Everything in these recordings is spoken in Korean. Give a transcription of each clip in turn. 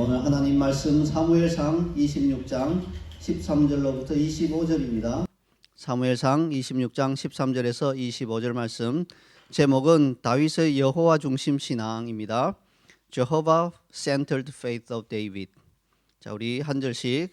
오늘 하나님 말씀 사무엘상 26장 13절로부터 25절입니다. 사무엘상 26장 13절에서 25절 말씀, 제목은 다윗의 여호와 중심 신앙입니다. Jehovah Centered Faith of David. 자, 우리 한 절씩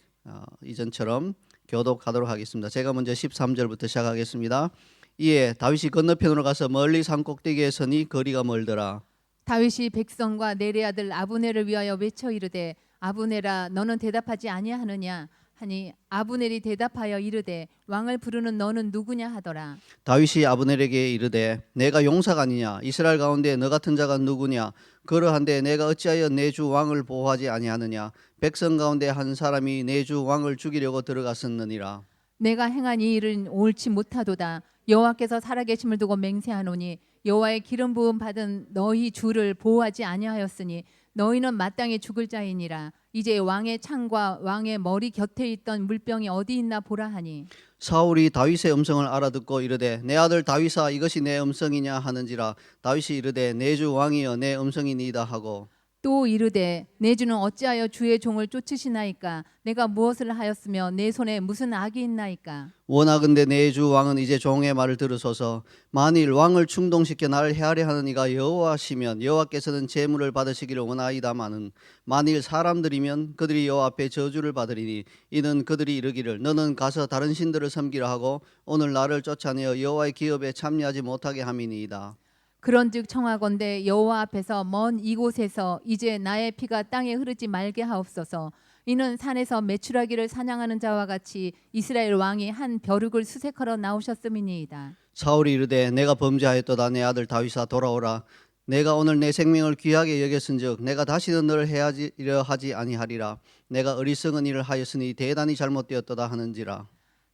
이전처럼 교독하도록 하겠습니다. 제가 먼저 13절부터 시작하겠습니다. 이에 다윗이 건너편으로 가서 멀리 산 꼭대기에 서니 거리가 멀더라. 다윗이 백성과 네레 아들 아브넬을 위하여 외쳐 이르되, 아브넬아, 너는 대답하지 아니하느냐 하니, 아브넬이 대답하여 이르되, 왕을 부르는 너는 누구냐 하더라. 다윗이 아브넬에게 이르되, 내가 용사가 아니냐? 이스라엘 가운데 너 같은 자가 누구냐? 그러한데 내가 어찌하여 내 주 왕을 보호하지 아니하느냐? 백성 가운데 한 사람이 내 주 왕을 죽이려고 들어갔었느니라. 내가 행한 이 일은 옳지 못하도다. 여호와께서 살아계심을 두고 맹세하노니, 여호와의 기름 부음 받은 너희 주를 보호하지 아니하였으니 너희는 마땅히 죽을 자이니라. 이제 왕의 창과 왕의 머리 곁에 있던 물병이 어디 있나 보라 하니, 사울이 다윗의 음성을 알아듣고 이르되, 내 아들 다윗아, 이것이 내 음성이냐 하는지라. 다윗이 이르되, 내 주 왕이여, 내 음성이니이다 하고, 또 이르되, 내 주는 어찌하여 주의 종을 쫓으시나이까? 내가 무엇을 하였으며 내 손에 무슨 악이 있나이까? 원하건대 내 주 왕은 이제 종의 말을 들으소서. 만일 왕을 충동시켜 나를 해하려 하는 이가 여호와시면 여호와께서는 제물을 받으시기를 원하이다마는, 만일 사람들이면 그들이 여호와 앞에 저주를 받으리니, 이는 그들이 이르기를 너는 가서 다른 신들을 섬기라 하고 오늘 나를 쫓아내어 여호와의 기업에 참여하지 못하게 함이니이다. 그런즉 청하건대 여호와 앞에서 먼 이곳에서 이제 나의 피가 땅에 흐르지 말게 하옵소서. 이는 산에서 메추라기를 사냥하는 자와 같이 이스라엘 왕이 한 벼룩을 수색하러 나오셨음이니이다. 사울이 이르되, 내가 범죄하였도다. 내 아들 다윗아, 돌아오라. 내가 오늘 내 생명을 귀하게 여겼은즉 내가 다시는 너를 해하려 하지 아니하리라. 내가 어리석은 일을 하였으니 대단히 잘못되었도다 하는지라.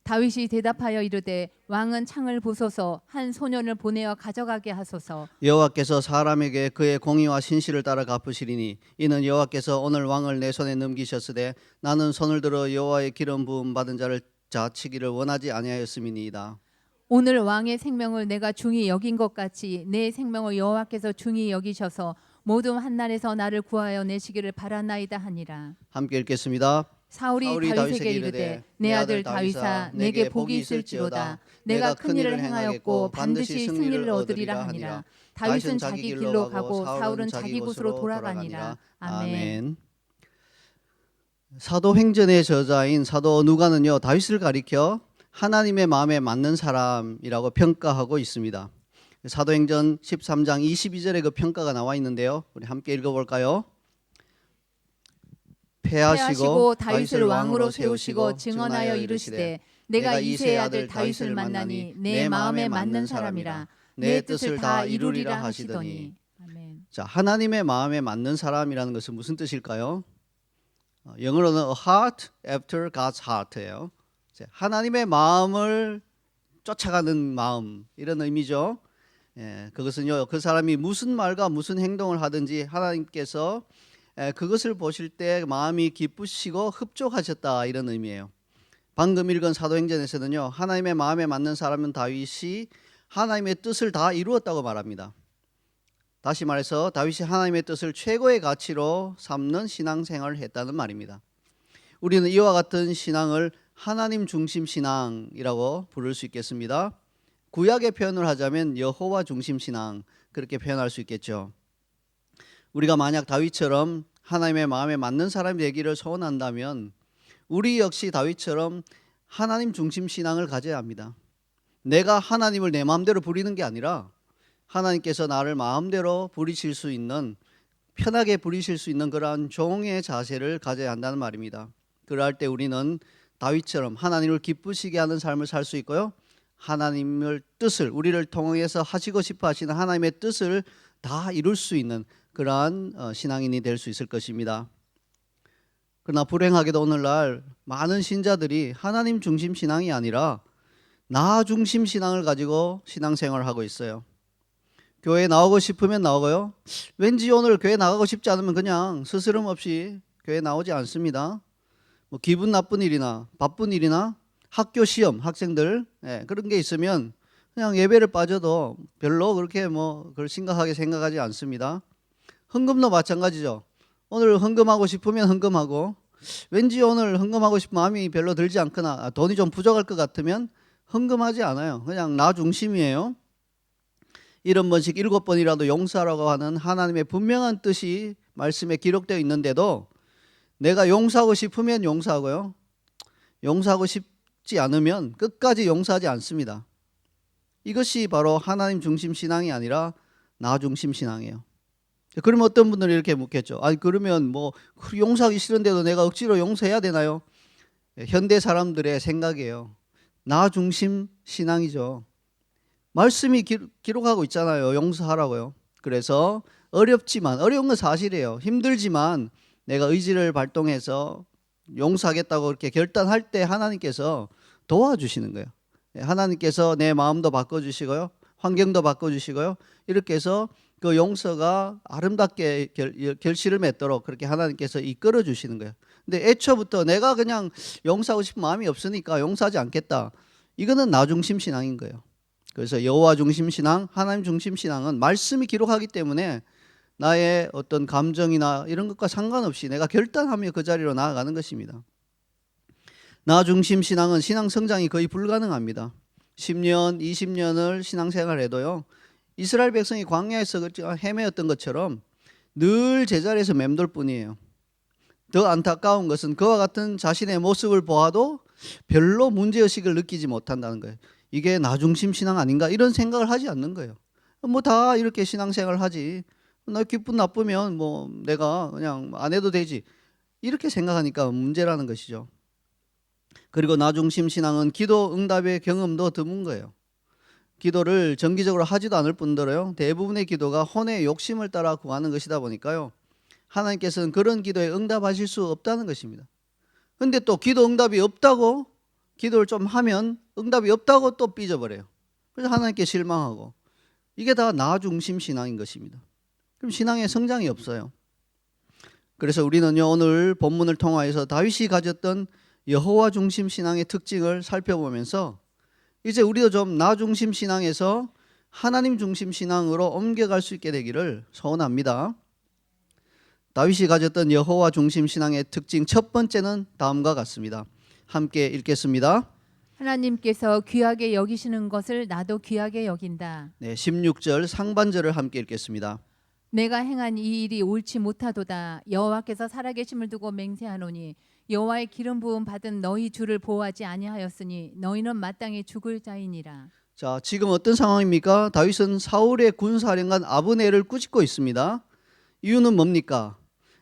다윗이 대답하여 이르되, 왕은 창을 보소서. 한 소년을 보내어 가져가게 하소서. 여호와께서 사람에게 그의 공의와 신실을 따라 갚으시리니, 이는 여호와께서 오늘 왕을 내 손에 넘기셨으되 나는 손을 들어 여호와의 기름 부음 받은 자를 자치기를 원하지 아니하였음이니이다. 오늘 왕의 생명을 내가 중히 여긴 것 같이 내 생명을 여호와께서 중히 여기셔서 모든 한날에서 나를 구하여 내시기를 바라나이다 하니라. 함께 읽겠습니다. 사울이 다윗에게 이르되, 내 아들 다윗아, 내게 복이 있을지로다. 내가 큰 일을 행하였고 반드시 승리를 얻으리라 하니라. 다윗은 자기 길로 가고 사울은 자기 곳으로 돌아가니라. 아멘. 사도행전의 저자인 사도 누가는요, 다윗을 가리켜 하나님의 마음에 맞는 사람이라고 평가하고 있습니다. 사도행전 13장 22절에 그 평가가 나와 있는데요, 우리 함께 읽어볼까요? 패하시고 다윗을 왕으로 세우시고 증언하여 이르시되, 내가 이새의 아들 다윗을 만나니 내 마음에 맞는 사람이라. 내 뜻을 다 이루리라 하시더니. 아멘. 자, 하나님의 마음에 맞는 사람이라는 것은 무슨 뜻일까요? 영어로는 a heart after God's heart예요. 하나님의 마음을 쫓아가는 마음, 이런 의미죠. 그것은요, 그 사람이 무슨 말과 무슨 행동을 하든지 하나님께서 그것을 보실 때 마음이 기쁘시고 흡족하셨다, 이런 의미예요. 방금 읽은 사도행전에서는요, 하나님의 마음에 맞는 사람은 다윗이 하나님의 뜻을 다 이루었다고 말합니다. 다시 말해서 다윗이 하나님의 뜻을 최고의 가치로 삼는 신앙생활을 했다는 말입니다. 우리는 이와 같은 신앙을 하나님 중심 신앙이라고 부를 수 있겠습니다. 구약의 표현을 하자면 여호와 중심 신앙, 그렇게 표현할 수 있겠죠. 우리가 만약 다윗처럼 하나님의 마음에 맞는 사람이 되기를 소원한다면 우리 역시 다윗처럼 하나님 중심 신앙을 가져야 합니다. 내가 하나님을 내 마음대로 부리는 게 아니라 하나님께서 나를 마음대로 부리실 수 있는, 편하게 부리실 수 있는 그러한 종의 자세를 가져야 한다는 말입니다. 그럴 때 우리는 다윗처럼 하나님을 기쁘시게 하는 삶을 살 수 있고요, 하나님의 뜻을, 우리를 통해서 하시고 싶어 하시는 하나님의 뜻을 다 이룰 수 있는 그러한 신앙인이 될 수 있을 것입니다. 그러나 불행하게도 오늘날 많은 신자들이 하나님 중심 신앙이 아니라 나 중심 신앙을 가지고 신앙생활을 하고 있어요. 교회에 나오고 싶으면 나오고요, 왠지 오늘 교회 나가고 싶지 않으면 그냥 스스럼 없이 교회 나오지 않습니다. 뭐 기분 나쁜 일이나 바쁜 일이나 학교 시험, 학생들 그런 게 있으면 그냥 예배를 빠져도 별로 그렇게 그걸 심각하게 생각하지 않습니다. 헌금도 마찬가지죠. 오늘 헌금하고 싶으면 헌금하고, 왠지 오늘 헌금하고 싶은 마음이 별로 들지 않거나 돈이 좀 부족할 것 같으면 헌금하지 않아요. 그냥 나 중심이에요. 70번씩 7번이라도 용서하라고 하는 하나님의 분명한 뜻이 말씀에 기록되어 있는데도 내가 용서하고 싶으면 용서하고요, 용서하고 싶지 않으면 끝까지 용서하지 않습니다. 이것이 바로 하나님 중심 신앙이 아니라 나 중심 신앙이에요. 그러면 어떤 분들은 이렇게 묻겠죠. 아니 그러면 뭐 용서하기 싫은데도 내가 억지로 용서해야 되나요? 현대 사람들의 생각이에요. 나 중심 신앙이죠. 말씀이 기록하고 있잖아요. 용서하라고요. 그래서 어렵지만, 어려운 건 사실이에요. 힘들지만 내가 의지를 발동해서 용서하겠다고 그렇게 결단할 때 하나님께서 도와주시는 거예요. 하나님께서 내 마음도 바꿔주시고요, 환경도 바꿔주시고요, 이렇게 해서 그 용서가 아름답게 결실을 맺도록 그렇게 하나님께서 이끌어 주시는 거예요. 근데 애초부터 내가 그냥 용서하고 싶은 마음이 없으니까 용서하지 않겠다, 이거는 나 중심 신앙인 거예요. 그래서 여호와 중심 신앙, 하나님 중심 신앙은 말씀이 기록하기 때문에 나의 어떤 감정이나 이런 것과 상관없이 내가 결단하며 그 자리로 나아가는 것입니다. 나 중심 신앙은 신앙 성장이 거의 불가능합니다. 10년, 20년을 신앙생활해도요, 이스라엘 백성이 광야에서 헤매었던 것처럼 늘 제자리에서 맴돌 뿐이에요. 더 안타까운 것은 그와 같은 자신의 모습을 보아도 별로 문제의식을 느끼지 못한다는 거예요. 이게 나 중심 신앙 아닌가, 이런 생각을 하지 않는 거예요. 뭐 다 이렇게 신앙생활을 하지, 나 기분 나쁘면 뭐 내가 그냥 안 해도 되지, 이렇게 생각하니까 문제라는 것이죠. 그리고 나 중심 신앙은 기도 응답의 경험도 드문 거예요. 기도를 정기적으로 하지도 않을 뿐더러요, 대부분의 기도가 혼의 욕심을 따라 구하는 것이다 보니까요, 하나님께서는 그런 기도에 응답하실 수 없다는 것입니다. 근데 또 기도 응답이 없다고, 기도를 좀 하면 응답이 없다고 또 삐져버려요. 그래서 하나님께 실망하고, 이게 다 나 중심 신앙인 것입니다. 그럼 신앙의 성장이 없어요. 그래서 우리는요, 오늘 본문을 통하여서 다윗이 가졌던 여호와 중심 신앙의 특징을 살펴보면서 이제 우리도 좀 나 중심 신앙에서 하나님 중심 신앙으로 옮겨갈 수 있게 되기를 소원합니다. 다윗이 가졌던 여호와 중심 신앙의 특징 첫 번째는 다음과 같습니다. 함께 읽겠습니다. 하나님께서 귀하게 여기시는 것을 나도 귀하게 여긴다. 네, 16절 상반절을 함께 읽겠습니다. 내가 행한 이 일이 옳지 못하도다. 여호와께서 살아계심을 두고 맹세하노니 여호와의 기름 부음 받은 너희 주를 보호하지 아니하였으니 너희는 마땅히 죽을 자이니라. 자, 지금 어떤 상황입니까? 다윗은 사울의 군사령관 아브넬을 꾸짖고 있습니다. 이유는 뭡니까?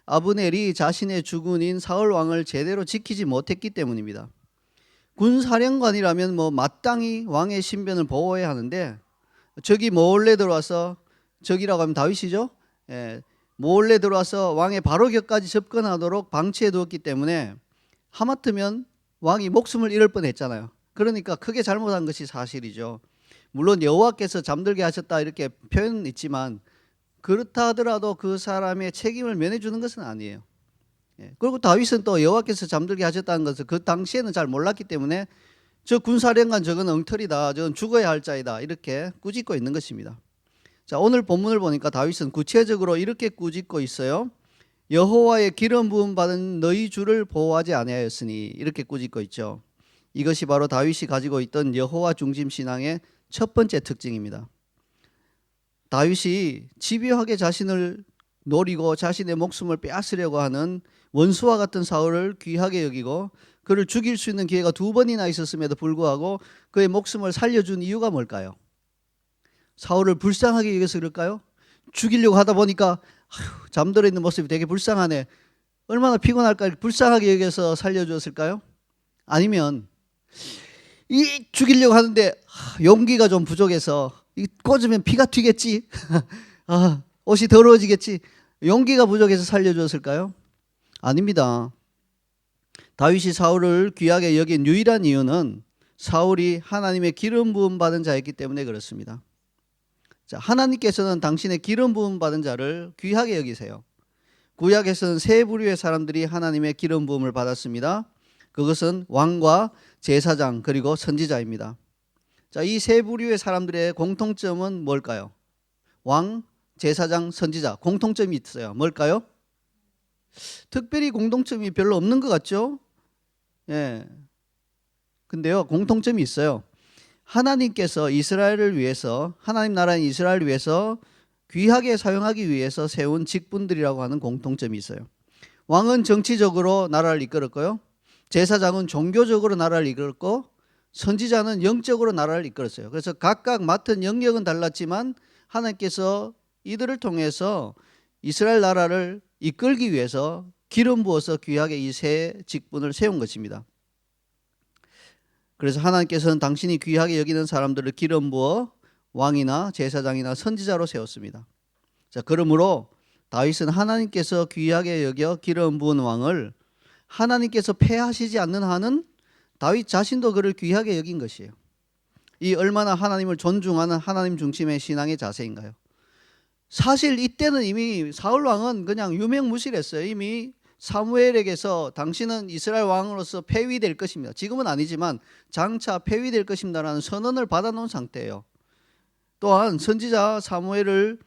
아브넬이 자신의 주군인 사울 왕을 제대로 지키지 못했기 때문입니다. 군사령관이라면 뭐 마땅히 왕의 신변을 보호해야 하는데, 적이 몰래 들어와서, 적이라고 하면 다윗이죠. 몰래 들어와서 왕의 바로 곁까지 접근하도록 방치해 두었기 때문에 하마터면 왕이 목숨을 잃을 뻔했잖아요. 그러니까 크게 잘못한 것이 사실이죠. 물론 여호와께서 잠들게 하셨다 이렇게 표현은 있지만, 그렇다 하더라도 그 사람의 책임을 면해주는 것은 아니에요. 그리고 다윗은 또 여호와께서 잠들게 하셨다는 것을 그 당시에는 잘 몰랐기 때문에 저 군사령관 저건 엉터리다, 저건 죽어야 할 자이다, 이렇게 꾸짖고 있는 것입니다. 자, 오늘 본문을 보니까 다윗은 구체적으로 이렇게 꾸짖고 있어요. 여호와의 기름 부음 받은 너희 주를 보호하지 아니하였으니, 이렇게 꾸짖고 있죠. 이것이 바로 다윗이 가지고 있던 여호와 중심 신앙의 첫 번째 특징입니다. 다윗이 집요하게 자신을 노리고 자신의 목숨을 빼앗으려고 하는 원수와 같은 사울을 귀하게 여기고 그를 죽일 수 있는 기회가 2번이나 있었음에도 불구하고 그의 목숨을 살려준 이유가 뭘까요? 사울을 불쌍하게 여겨서 그럴까요? 죽이려고 하다 보니까 잠들어 있는 모습이 되게 불쌍하네, 얼마나 피곤할까, 불쌍하게 여겨서 살려주었을까요? 아니면 이 죽이려고 하는데 용기가 좀 부족해서 이 꽂으면 피가 튀겠지, 옷이 더러워지겠지, 용기가 부족해서 살려주었을까요? 아닙니다. 다윗이 사울을 귀하게 여긴 유일한 이유는 사울이 하나님의 기름 부음 받은 자였기 때문에 그렇습니다. 자, 하나님께서는 당신의 기름 부음 받은 자를 귀하게 여기세요. 구약에서는 세 부류의 사람들이 하나님의 기름 부음을 받았습니다. 그것은 왕과 제사장 그리고 선지자입니다. 자, 이 세 부류의 사람들의 공통점은 뭘까요? 왕, 제사장, 선지자, 공통점이 있어요. 뭘까요? 특별히 공통점이 별로 없는 것 같죠? 예. 근데요, 공통점이 있어요. 하나님께서 이스라엘을 위해서, 하나님 나라인 이스라엘을 위해서 귀하게 사용하기 위해서 세운 직분들이라고 하는 공통점이 있어요. 왕은 정치적으로 나라를 이끌었고요. 제사장은 종교적으로 나라를 이끌었고, 선지자는 영적으로 나라를 이끌었어요. 그래서 각각 맡은 영역은 달랐지만 하나님께서 이들을 통해서 이스라엘 나라를 이끌기 위해서 기름 부어서 귀하게 이 세 직분을 세운 것입니다. 그래서 하나님께서는 당신이 귀하게 여기는 사람들을 기름 부어 왕이나 제사장이나 선지자로 세웠습니다. 자, 그러므로 다윗은 하나님께서 귀하게 여겨 기름 부은 왕을 하나님께서 폐하시지 않는 한은 다윗 자신도 그를 귀하게 여긴 것이에요. 이 얼마나 하나님을 존중하는 하나님 중심의 신앙의 자세인가요? 사실 이때는 이미 사울 왕은 그냥 유명무실했어요. 이미 사무엘에게서 당신은 이스라엘 왕으로서 폐위될 것입니다. 지금은 아니지만 장차 폐위될 것입니다라는 선언을 받아놓은 상태예요. 또한 선지자 사무엘을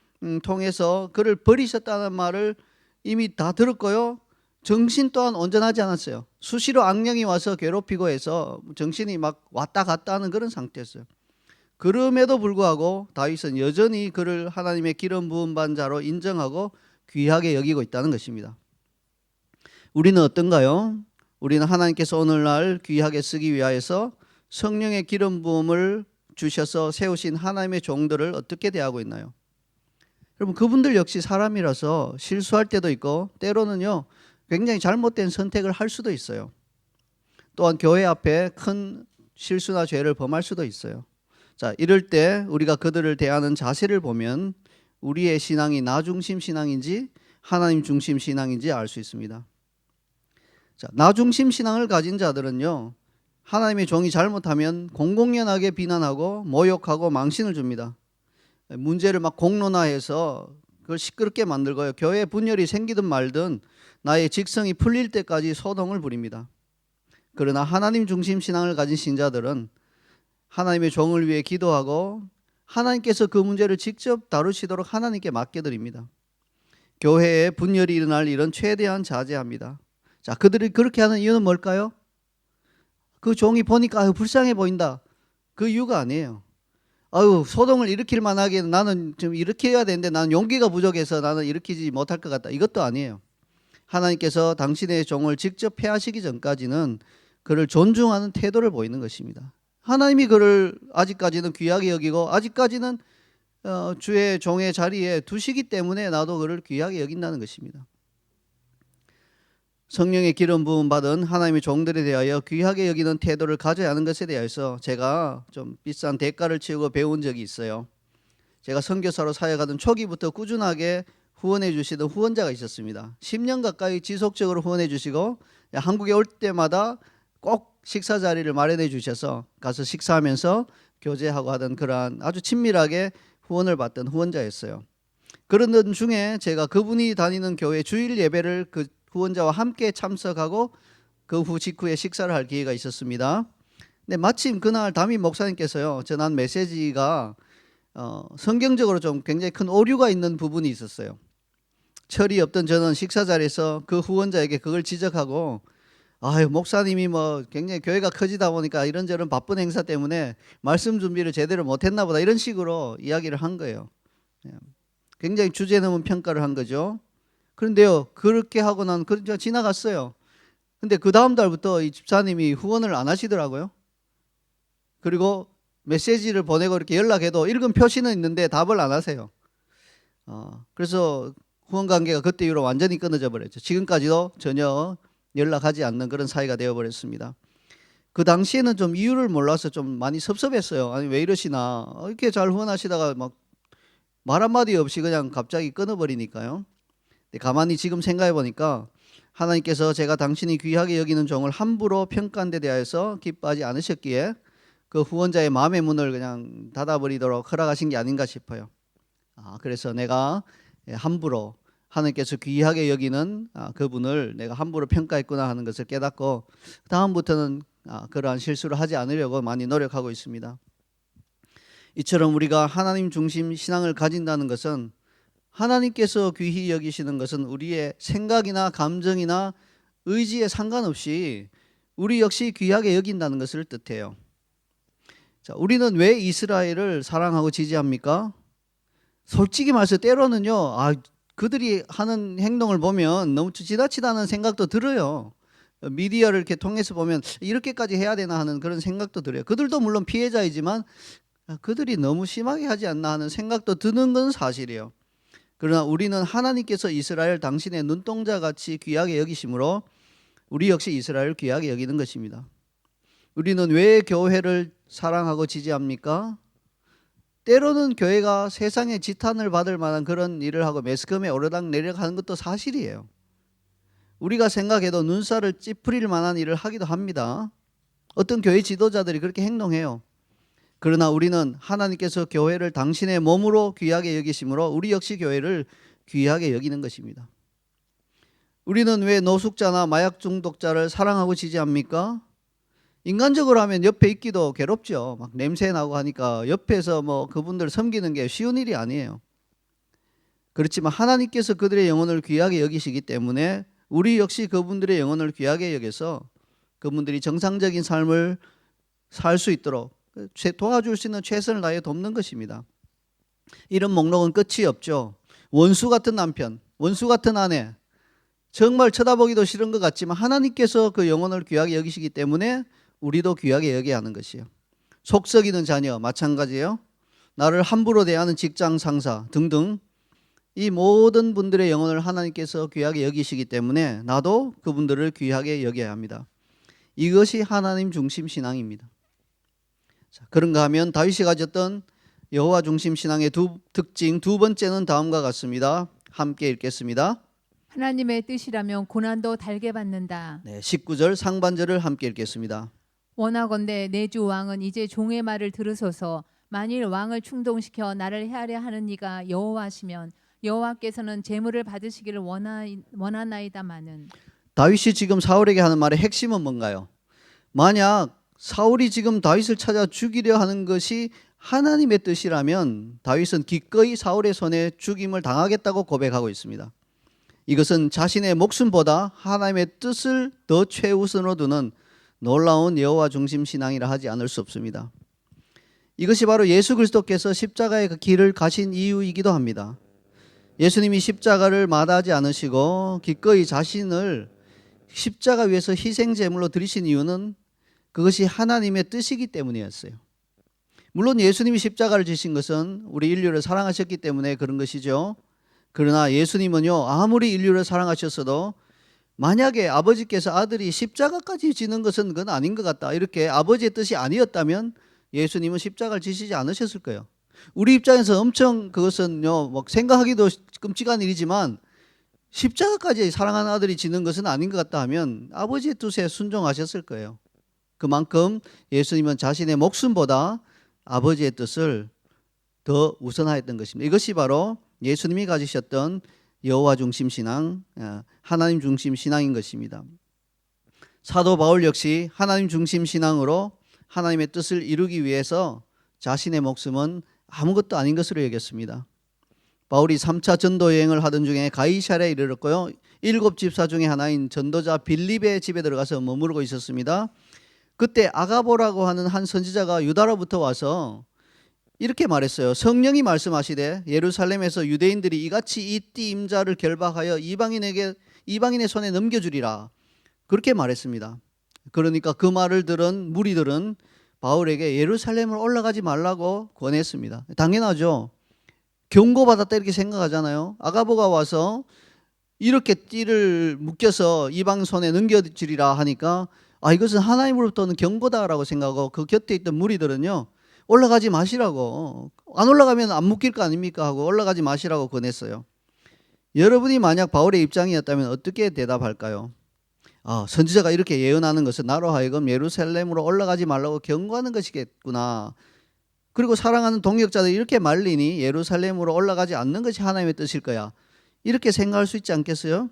통해서 그를 버리셨다는 말을 이미 다 들었고요. 정신 또한 온전하지 않았어요. 수시로 악령이 와서 괴롭히고 해서 정신이 막 왔다 갔다 하는 그런 상태였어요. 그럼에도 불구하고 다윗은 여전히 그를 하나님의 기름 부은 반 자로 인정하고 귀하게 여기고 있다는 것입니다. 우리는 어떤가요? 우리는 하나님께서 오늘날 귀하게 쓰기 위하여서 성령의 기름 부음을 주셔서 세우신 하나님의 종들을 어떻게 대하고 있나요? 여러분, 그분들 역시 사람이라서 실수할 때도 있고 때로는요 굉장히 잘못된 선택을 할 수도 있어요. 또한 교회 앞에 큰 실수나 죄를 범할 수도 있어요. 자, 이럴 때 우리가 그들을 대하는 자세를 보면 우리의 신앙이 나 중심 신앙인지 하나님 중심 신앙인지 알 수 있습니다. 자, 나 중심 신앙을 가진 자들은요 하나님의 종이 잘못하면 공공연하게 비난하고 모욕하고 망신을 줍니다. 문제를 막 공론화해서 그걸 시끄럽게 만들고요. 교회 분열이 생기든 말든 나의 직성이 풀릴 때까지 소동을 부립니다. 그러나 하나님 중심 신앙을 가진 신자들은 하나님의 종을 위해 기도하고 하나님께서 그 문제를 직접 다루시도록 하나님께 맡겨드립니다. 교회에 분열이 일어날 일은 최대한 자제합니다. 자, 그들이 그렇게 하는 이유는 뭘까요? 그 종이 보니까 불쌍해 보인다. 그 이유가 아니에요. 소동을 일으킬 만하게 나는 좀 일으켜야 되는데 나는 용기가 부족해서 나는 일으키지 못할 것 같다. 이것도 아니에요. 하나님께서 당신의 종을 직접 폐하시기 전까지는 그를 존중하는 태도를 보이는 것입니다. 하나님이 그를 아직까지는 귀하게 여기고 아직까지는 주의 종의 자리에 두시기 때문에 나도 그를 귀하게 여긴다는 것입니다. 성령의 기름 부음 받은 하나님의 종들에 대하여 귀하게 여기는 태도를 가져야 하는 것에 대해서 제가 좀 비싼 대가를 치르고 배운 적이 있어요. 제가 선교사로 사역하던 초기부터 꾸준하게 후원해 주시던 후원자가 있었습니다. 10년 가까이 지속적으로 후원해 주시고 한국에 올 때마다 꼭 식사 자리를 마련해 주셔서 가서 식사하면서 교제하고 하던 그러한 아주 친밀하게 후원을 받던 후원자였어요. 그런 중에 제가 그분이 다니는 교회 주일 예배를 그 후원자와 함께 참석하고 그 후 직후에 식사를 할 기회가 있었습니다. 근데 마침 그날 담임 목사님께서요 전한 메시지가 성경적으로 좀 굉장히 큰 오류가 있는 부분이 있었어요. 철이 없던 저는 식사 자리에서 그 후원자에게 그걸 지적하고 목사님이 뭐 굉장히 교회가 커지다 보니까 이런저런 바쁜 행사 때문에 말씀 준비를 제대로 못했나 보다 이런 식으로 이야기를 한 거예요. 굉장히 주제 넘은 평가를 한 거죠. 그런데요 그렇게 하고 난 그냥 지나갔어요. 근데 그 다음 달부터 이 집사님이 후원을 안 하시더라고요. 그리고 메시지를 보내고 이렇게 연락해도 읽은 표시는 있는데 답을 안 하세요. 그래서 후원 관계가 그때 이후로 완전히 끊어져 버렸죠. 지금까지도 전혀 연락하지 않는 그런 사이가 되어버렸습니다. 그 당시에는 좀 이유를 몰라서 좀 많이 섭섭했어요. 아니 왜 이러시나 이렇게 잘 후원하시다가 막 말 한마디 없이 그냥 갑자기 끊어버리니까요. 근데 가만히 지금 생각해 보니까 하나님께서 제가 당신이 귀하게 여기는 종을 함부로 평가한 데 대하여서 기뻐하지 않으셨기에 그 후원자의 마음의 문을 그냥 닫아버리도록 허락하신 게 아닌가 싶어요. 그래서 내가 함부로 하나님께서 귀하게 여기는 그분을 내가 함부로 평가했구나 하는 것을 깨닫고 다음부터는 그러한 실수를 하지 않으려고 많이 노력하고 있습니다. 이처럼 우리가 하나님 중심 신앙을 가진다는 것은 하나님께서 귀히 여기시는 것은 우리의 생각이나 감정이나 의지에 상관없이 우리 역시 귀하게 여긴다는 것을 뜻해요. 자, 우리는 왜 이스라엘을 사랑하고 지지합니까? 솔직히 말해서 때로는요, 그들이 하는 행동을 보면 너무 지나치다는 생각도 들어요. 미디어를 이렇게 통해서 보면 이렇게까지 해야 되나 하는 그런 생각도 들어요. 그들도 물론 피해자이지만 그들이 너무 심하게 하지 않나 하는 생각도 드는 건 사실이에요. 그러나 우리는 하나님께서 이스라엘 당신의 눈동자같이 귀하게 여기심으로 우리 역시 이스라엘을 귀하게 여기는 것입니다. 우리는 왜 교회를 사랑하고 지지합니까? 때로는 교회가 세상에 지탄을 받을 만한 그런 일을 하고 매스컴에 오르락내리락 하는 것도 사실이에요. 우리가 생각해도 눈살을 찌푸릴 만한 일을 하기도 합니다. 어떤 교회 지도자들이 그렇게 행동해요. 그러나 우리는 하나님께서 교회를 당신의 몸으로 귀하게 여기심으로 우리 역시 교회를 귀하게 여기는 것입니다. 우리는 왜 노숙자나 마약 중독자를 사랑하고 지지합니까? 인간적으로 하면 옆에 있기도 괴롭죠. 막 냄새 나고 하니까 옆에서 그분들 섬기는 게 쉬운 일이 아니에요. 그렇지만 하나님께서 그들의 영혼을 귀하게 여기시기 때문에 우리 역시 그분들의 영혼을 귀하게 여겨서 그분들이 정상적인 삶을 살 수 있도록 도와줄 수 있는 최선을 다해 돕는 것입니다. 이런 목록은 끝이 없죠. 원수 같은 남편, 원수 같은 아내, 정말 쳐다보기도 싫은 것 같지만 하나님께서 그 영혼을 귀하게 여기시기 때문에 우리도 귀하게 여겨야 하는 것이에요. 속썩이는 자녀 마찬가지예요. 나를 함부로 대하는 직장 상사 등등 이 모든 분들의 영혼을 하나님께서 귀하게 여기시기 때문에 나도 그분들을 귀하게 여겨야 합니다. 이것이 하나님 중심 신앙입니다. 자, 그런가 하면 다윗이 가졌던 여호와 중심 신앙의 특징 두 번째는 다음과 같습니다. 함께 읽겠습니다. 하나님의 뜻이라면 고난도 달게 받는다. 19절 상반절을 함께 읽겠습니다. 원하건대 내 주 왕은 이제 종의 말을 들으소서. 만일 왕을 충동시켜 나를 해하려 하는 이가 여호와시면 여호와께서는 제물을 받으시기를 원하나이다마는. 다윗이 지금 사울에게 하는 말의 핵심은 뭔가요? 만약 사울이 지금 다윗을 찾아 죽이려 하는 것이 하나님의 뜻이라면 다윗은 기꺼이 사울의 손에 죽임을 당하겠다고 고백하고 있습니다. 이것은 자신의 목숨보다 하나님의 뜻을 더 최우선으로 두는 놀라운 여호와 중심 신앙이라 하지 않을 수 없습니다. 이것이 바로 예수 그리스도께서 십자가의 그 길을 가신 이유이기도 합니다. 예수님이 십자가를 마다하지 않으시고 기꺼이 자신을 십자가 위에서 희생제물로 드리신 이유는 그것이 하나님의 뜻이기 때문이었어요. 물론 예수님이 십자가를 지신 것은 우리 인류를 사랑하셨기 때문에 그런 것이죠. 그러나 예수님은요, 아무리 인류를 사랑하셨어도 만약에 아버지께서 아들이 십자가까지 지는 것은 그건 아닌 것 같다, 이렇게 아버지의 뜻이 아니었다면 예수님은 십자가를 지시지 않으셨을 거예요. 우리 입장에서 엄청 그것은요, 생각하기도 끔찍한 일이지만 십자가까지 사랑하는 아들이 지는 것은 아닌 것 같다 하면 아버지의 뜻에 순종하셨을 거예요. 그만큼 예수님은 자신의 목숨보다 아버지의 뜻을 더 우선하였던 것입니다. 이것이 바로 예수님이 가지셨던 여호와 중심 신앙, 하나님 중심 신앙인 것입니다. 사도 바울 역시 하나님 중심 신앙으로 하나님의 뜻을 이루기 위해서 자신의 목숨은 아무것도 아닌 것으로 여겼습니다. 바울이 3차 전도 여행을 하던 중에 가이사랴에 이르렀고요. 7 집사 중에 하나인 전도자 빌립의 집에 들어가서 머무르고 있었습니다. 그때 아가보라고 하는 한 선지자가 유다로부터 와서 이렇게 말했어요. 성령이 말씀하시되 예루살렘에서 유대인들이 이같이 이 띠 임자를 결박하여 이방인의 손에 넘겨주리라. 그렇게 말했습니다. 그러니까 그 말을 들은 무리들은 바울에게 예루살렘으로 올라가지 말라고 권했습니다. 당연하죠. 경고받았다 이렇게 생각하잖아요. 아가보가 와서 이렇게 띠를 묶여서 이방 손에 넘겨주리라 하니까 이것은 하나님으로부터는 경고다라고 생각하고 그 곁에 있던 무리들은요, 올라가지 마시라고, 안 올라가면 안 묶일 거 아닙니까 하고 올라가지 마시라고 권했어요. 여러분이 만약 바울의 입장이었다면 어떻게 대답할까요? 선지자가 이렇게 예언하는 것은 나로 하여금 예루살렘으로 올라가지 말라고 경고하는 것이겠구나. 그리고 사랑하는 동역자들이 이렇게 말리니 예루살렘으로 올라가지 않는 것이 하나님의 뜻일 거야. 이렇게 생각할 수 있지 않겠어요?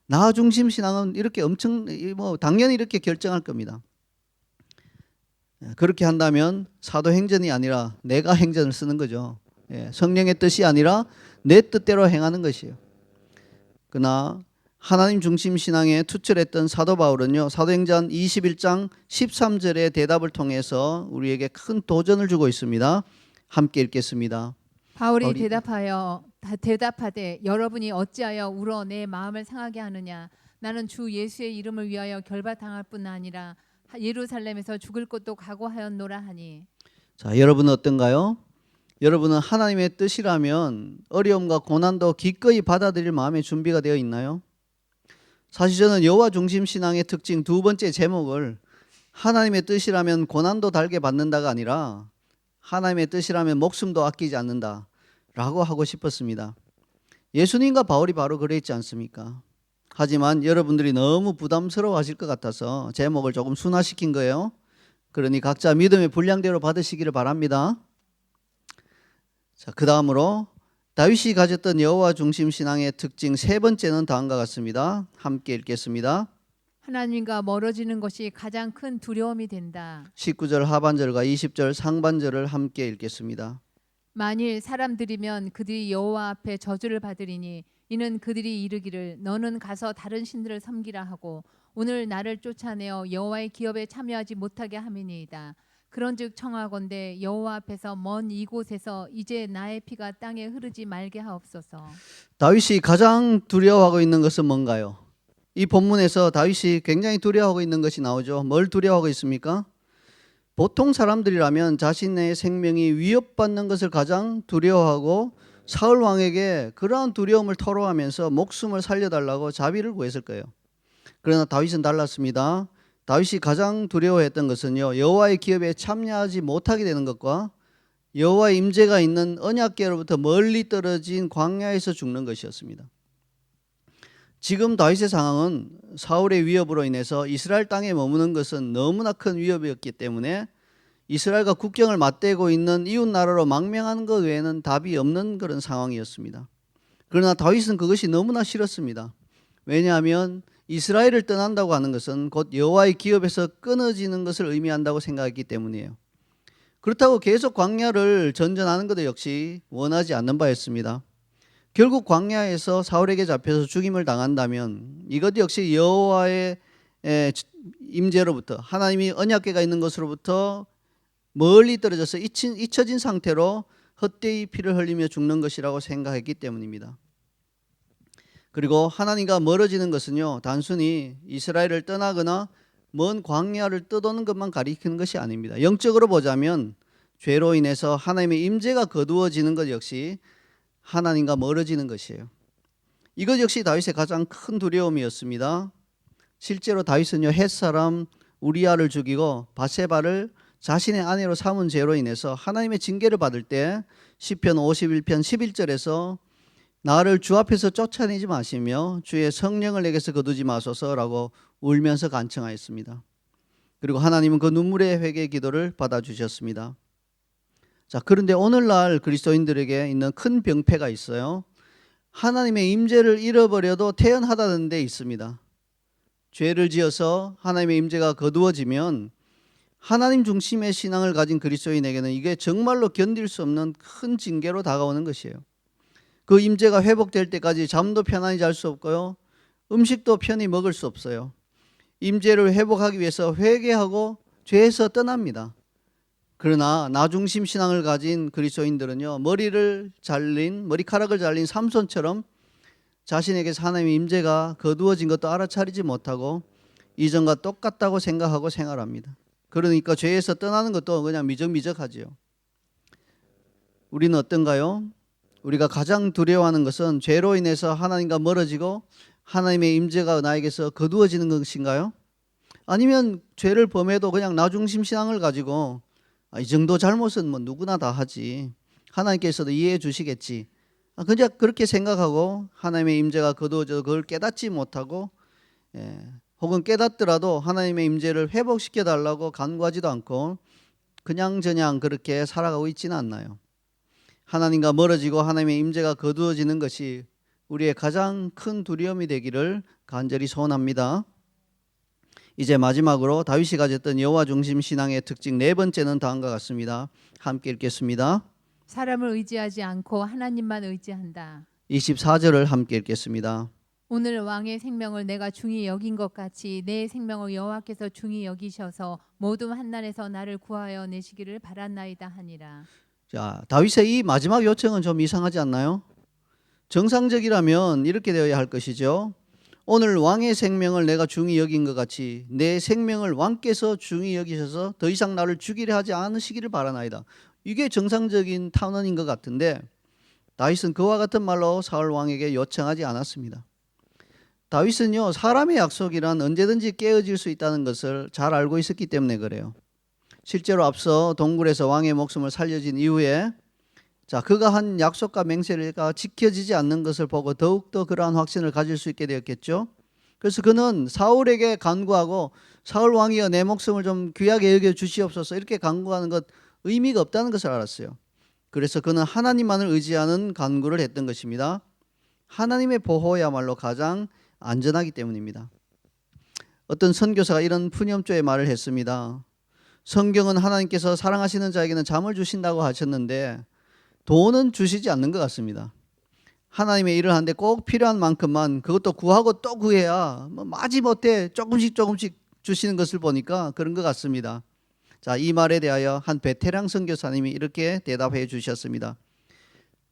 나 중심 신앙은 이렇게 당연히 이렇게 결정할 겁니다. 그렇게 한다면 사도행전이 아니라 내가 행전을 쓰는 거죠. 성령의 뜻이 아니라 내 뜻대로 행하는 것이에요. 그러나 하나님 중심 신앙에 투철했던 사도 바울은요, 사도행전 21장 13절의 대답을 통해서 우리에게 큰 도전을 주고 있습니다. 함께 읽겠습니다. 바울이 바울이 대답하되 여러분이 어찌하여 울어 내 마음을 상하게 하느냐. 나는 주 예수의 이름을 위하여 결박당할 뿐 아니라 예루살렘에서 죽을 것도 각오하였노라 하니. 자, 여러분은 어떤가요? 여러분은 하나님의 뜻이라면 어려움과 고난도 기꺼이 받아들일 마음의 준비가 되어 있나요? 사실 저는 여호와 중심 신앙의 특징 두 번째 제목을 하나님의 뜻이라면 고난도 달게 받는다가 아니라 하나님의 뜻이라면 목숨도 아끼지 않는다 라고 하고 싶었습니다. 예수님과 바울이 바로 그랬지 않습니까? 하지만 여러분들이 너무 부담스러워 하실 것 같아서 제목을 조금 순화시킨 거예요. 그러니 각자 믿음의 분량대로 받으시기를 바랍니다. 자, 그 다음으로 다윗이 가졌던 여호와 중심 신앙의 특징 세 번째는 다음과 같습니다. 함께 읽겠습니다. 하나님과 멀어지는 것이 가장 큰 두려움이 된다. 19절 하반절과 20절 상반절을 함께 읽겠습니다. 만일 사람들이면 그들이 여호와 앞에 저주를 받으리니 이는 그들이 이르기를 너는 가서 다른 신들을 섬기라 하고 오늘 나를 쫓아내어 여호와의 기업에 참여하지 못하게 함이니이다. 그런즉 청하건대 여호와 앞에서 먼 이곳에서 이제 나의 피가 땅에 흐르지 말게 하옵소서. 다윗이 가장 두려워하고 있는 것은 뭔가요? 이 본문에서 다윗이 굉장히 두려워하고 있는 것이 나오죠. 뭘 두려워하고 있습니까? 보통 사람들이라면 자신의 생명이 위협받는 것을 가장 두려워하고 사울 왕에게 그러한 두려움을 토로하면서 목숨을 살려달라고 자비를 구했을 거예요. 그러나 다윗은 달랐습니다. 다윗이 가장 두려워했던 것은요, 여호와의 기업에 참여하지 못하게 되는 것과 여호와의 임재가 있는 언약궤로부터 멀리 떨어진 광야에서 죽는 것이었습니다. 지금 다윗의 상황은 사울의 위협으로 인해서 이스라엘 땅에 머무는 것은 너무나 큰 위협이었기 때문에 이스라엘과 국경을 맞대고 있는 이웃 나라로 망명하는 것 외에는 답이 없는 그런 상황이었습니다. 그러나 다윗은 그것이 너무나 싫었습니다. 왜냐하면 이스라엘을 떠난다고 하는 것은 곧 여호와의 기업에서 끊어지는 것을 의미한다고 생각했기 때문이에요. 그렇다고 계속 광야를 전전하는 것도 역시 원하지 않는 바였습니다. 결국 광야에서 사울에게 잡혀서 죽임을 당한다면 이것 역시 여호와의 임재로부터 하나님이 언약궤가 있는 곳으로부터 멀리 떨어져서 잊혀진 상태로 헛되이 피를 흘리며 죽는 것이라고 생각했기 때문입니다. 그리고 하나님과 멀어지는 것은요, 단순히 이스라엘을 떠나거나 먼 광야를 떠도는 것만 가리키는 것이 아닙니다. 영적으로 보자면 죄로 인해서 하나님의 임재가 거두어지는 것 역시 하나님과 멀어지는 것이에요. 이것 역시 다윗의 가장 큰 두려움이었습니다. 실제로 다윗은요, 헷사람 우리아를 죽이고 바세바를 자신의 아내로 삼은 죄로 인해서 하나님의 징계를 받을 때 시편 51편 11절에서 나를 주 앞에서 쫓아내지 마시며 주의 성령을 내게서 거두지 마소서라고 울면서 간청하였습니다. 그리고 하나님은 그 눈물의 회개 기도를 받아주셨습니다. 자, 그런데 오늘날 그리스도인들에게 있는 큰 병폐가 있어요. 하나님의 임재를 잃어버려도 태연하다는 데 있습니다. 죄를 지어서 하나님의 임재가 거두어지면 하나님 중심의 신앙을 가진 그리스도인에게는 이게 정말로 견딜 수 없는 큰 징계로 다가오는 것이에요. 그 임재가 회복될 때까지 잠도 편안히 잘 수 없고요, 음식도 편히 먹을 수 없어요. 임재를 회복하기 위해서 회개하고 죄에서 떠납니다. 그러나 나 중심 신앙을 가진 그리스도인들은요, 머리카락을 잘린 삼손처럼 자신에게서 하나님의 임재가 거두어진 것도 알아차리지 못하고 이전과 똑같다고 생각하고 생활합니다. 그러니까 죄에서 떠나는 것도 그냥 미적미적하지요. 우리는 어떤가요? 우리가 가장 두려워하는 것은 죄로 인해서 하나님과 멀어지고 하나님의 임재가 나에게서 거두어지는 것인가요? 아니면 죄를 범해도 그냥 나 중심 신앙을 가지고 이 정도 잘못은 뭐 누구나 다 하지, 하나님께서도 이해해 주시겠지, 그냥 그렇게 생각하고 하나님의 임재가 거두어져도 그걸 깨닫지 못하고, 혹은 깨닫더라도 하나님의 임재를 회복시켜 달라고 간구하지도 않고 그냥저냥 그렇게 살아가고 있지는 않나요? 하나님과 멀어지고 하나님의 임재가 거두어지는 것이 우리의 가장 큰 두려움이 되기를 간절히 소원합니다. 이제 마지막으로 다윗이 가졌던 여호와 중심 신앙의 특징 네 번째는 다음과 같습니다. 함께 읽겠습니다. 사람을 의지하지 않고 하나님만 의지한다. 24절을 함께 읽겠습니다. 오늘 왕의 생명을 내가 중히 여긴 것 같이 내 생명을 여호와께서 중히 여기셔서 모든 환난에서 나를 구하여 내시기를 바란나이다 하니라. 자, 다윗의 이 마지막 요청은 좀 이상하지 않나요? 정상적이라면 이렇게 되어야 할 것이죠. 오늘 왕의 생명을 내가 중히 여긴 것 같이 내 생명을 왕께서 중히 여기셔서 더 이상 나를 죽이려 하지 않으시기를 바라나이다. 이게 정상적인 탄원인 것 같은데 다윗은 그와 같은 말로 사울 왕에게 요청하지 않았습니다. 다윗은요, 사람의 약속이란 언제든지 깨어질 수 있다는 것을 잘 알고 있었기 때문에 그래요. 실제로 앞서 동굴에서 왕의 목숨을 살려진 이후에 자, 그가 한 약속과 맹세가 지켜지지 않는 것을 보고 더욱더 그러한 확신을 가질 수 있게 되었겠죠. 그래서 그는 사울에게 간구하고 사울 왕이여 내 목숨을 좀 귀하게 여겨 주시옵소서 이렇게 간구하는 것 의미가 없다는 것을 알았어요. 그래서 그는 하나님만을 의지하는 간구를 했던 것입니다. 하나님의 보호야말로 가장 안전하기 때문입니다. 어떤 선교사가 이런 푸념조의 말을 했습니다. 성경은 하나님께서 사랑하시는 자에게는 잠을 주신다고 하셨는데 돈은 주시지 않는 것 같습니다. 하나님의 일을 하는데 꼭 필요한 만큼만 그것도 구하고 또 구해야 마지못해 조금씩 주시는 것을 보니까 그런 것 같습니다. 자, 이 말에 대하여 한 베테랑 선교사님이 이렇게 대답해 주셨습니다.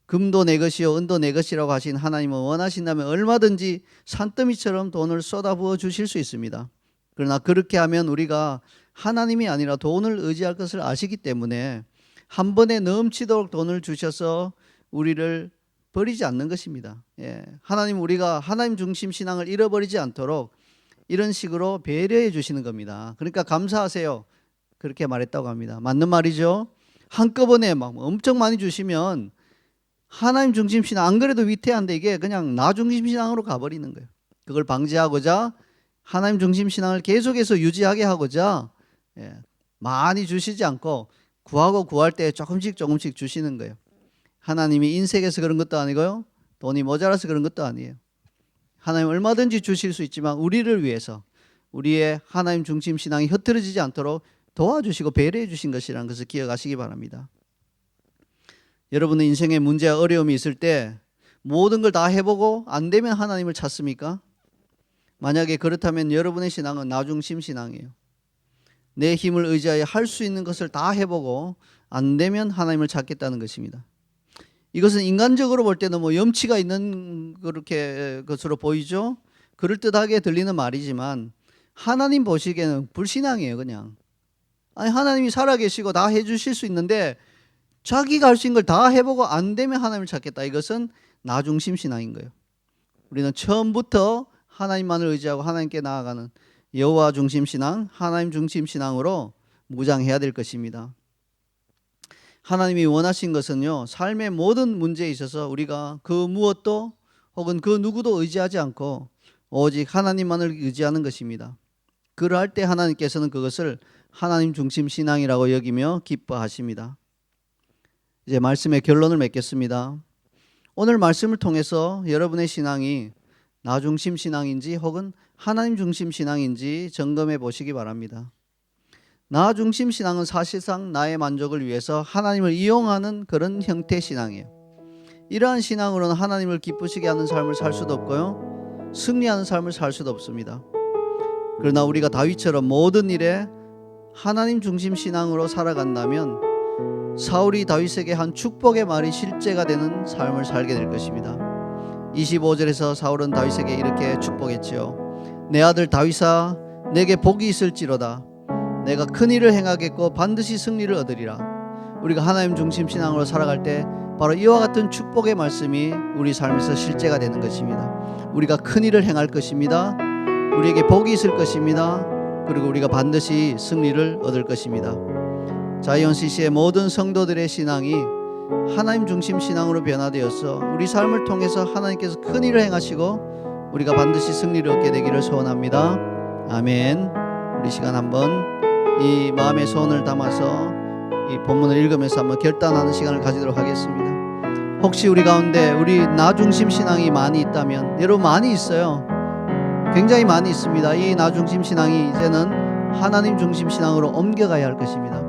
금도 내 것이요 은도 내 것이라고 하신 하나님은 원하신다면 얼마든지 산더미처럼 돈을 쏟아부어 주실 수 있습니다. 그러나 그렇게 하면 우리가 하나님이 아니라 돈을 의지할 것을 아시기 때문에 한 번에 넘치도록 돈을 주셔서 우리를 버리지 않는 것입니다. 예. 하나님 우리가 하나님 중심 신앙을 잃어버리지 않도록 이런 식으로 배려해 주시는 겁니다. 그러니까 감사하세요. 그렇게 말했다고 합니다. 맞는 말이죠. 한꺼번에 막 엄청 많이 주시면 하나님 중심 신앙 안 그래도 위태한데 이게 그냥 나 중심 신앙으로 가버리는 거예요. 그걸 방지하고자 하나님 중심 신앙을 계속해서 유지하게 하고자 많이 주시지 않고 구하고 구할 때 조금씩 주시는 거예요. 하나님이 인색해서 그런 것도 아니고요. 돈이 모자라서 그런 것도 아니에요. 하나님 얼마든지 주실 수 있지만 우리를 위해서 우리의 하나님 중심 신앙이 흐트러지지 않도록 도와주시고 배려해 주신 것이라는 것을 기억하시기 바랍니다. 여러분의 인생에 문제와 어려움이 있을 때 모든 걸 다 해보고 안 되면 하나님을 찾습니까? 만약에 그렇다면 여러분의 신앙은 나 중심 신앙이에요. 내 힘을 의지하여 할 수 있는 것을 다 해보고 안 되면 하나님을 찾겠다는 것입니다. 이것은 인간적으로 볼 때는 뭐 염치가 있는 그렇게 것으로 보이죠. 그럴듯하게 들리는 말이지만 하나님 보시기에는 불신앙이에요. 그냥 아니 하나님이 살아계시고 다 해주실 수 있는데 자기가 할 수 있는 걸 다 해보고 안 되면 하나님을 찾겠다. 이것은 나 중심 신앙인 거예요. 우리는 처음부터 하나님만을 의지하고 하나님께 나아가는 여호와 중심 신앙, 하나님 중심 신앙으로 무장해야 될 것입니다. 하나님이 원하신 것은요, 삶의 모든 문제에 있어서 우리가 그 무엇도 혹은 그 누구도 의지하지 않고 오직 하나님만을 의지하는 것입니다. 그러할 때 하나님께서는 그것을 하나님 중심 신앙이라고 여기며 기뻐하십니다. 이제 말씀의 결론을 맺겠습니다. 오늘 말씀을 통해서 여러분의 신앙이 나 중심 신앙인지 혹은 하나님 중심 신앙인지 점검해 보시기 바랍니다. 나 중심 신앙은 사실상 나의 만족을 위해서 하나님을 이용하는 그런 형태의 신앙이에요. 이러한 신앙으로는 하나님을 기쁘시게 하는 삶을 살 수도 없고요, 승리하는 삶을 살 수도 없습니다. 그러나 우리가 다윗처럼 모든 일에 하나님 중심 신앙으로 살아간다면 사울이 다윗에게 한 축복의 말이 실제가 되는 삶을 살게 될 것입니다. 25절에서 사울은 다윗에게 이렇게 축복했지요. 내 아들 다윗아, 내게 복이 있을지로다. 내가 큰 일을 행하겠고 반드시 승리를 얻으리라. 우리가 하나님 중심 신앙으로 살아갈 때 바로 이와 같은 축복의 말씀이 우리 삶에서 실제가 되는 것입니다. 우리가 큰 일을 행할 것입니다. 우리에게 복이 있을 것입니다. 그리고 우리가 반드시 승리를 얻을 것입니다. 자이언 CC의 모든 성도들의 신앙이 하나님 중심 신앙으로 변화되어서 우리 삶을 통해서 하나님께서 큰 일을 행하시고 우리가 반드시 승리를 얻게 되기를 소원합니다. 아멘. 우리 시간 한번 이 마음의 소원을 담아서 이 본문을 읽으면서 한번 결단하는 시간을 가지도록 하겠습니다. 혹시 우리 가운데 우리 나 중심 신앙이 많이 있다면, 여러분 많이 있어요. 굉장히 많이 있습니다. 이 나 중심 신앙이 이제는 하나님 중심 신앙으로 옮겨가야 할 것입니다.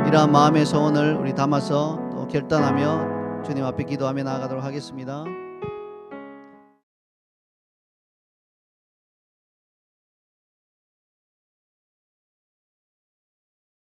이러한 마음의 소원을 우리 담아서 또 결단하며 주님 앞에 기도하며 나아가도록 하겠습니다.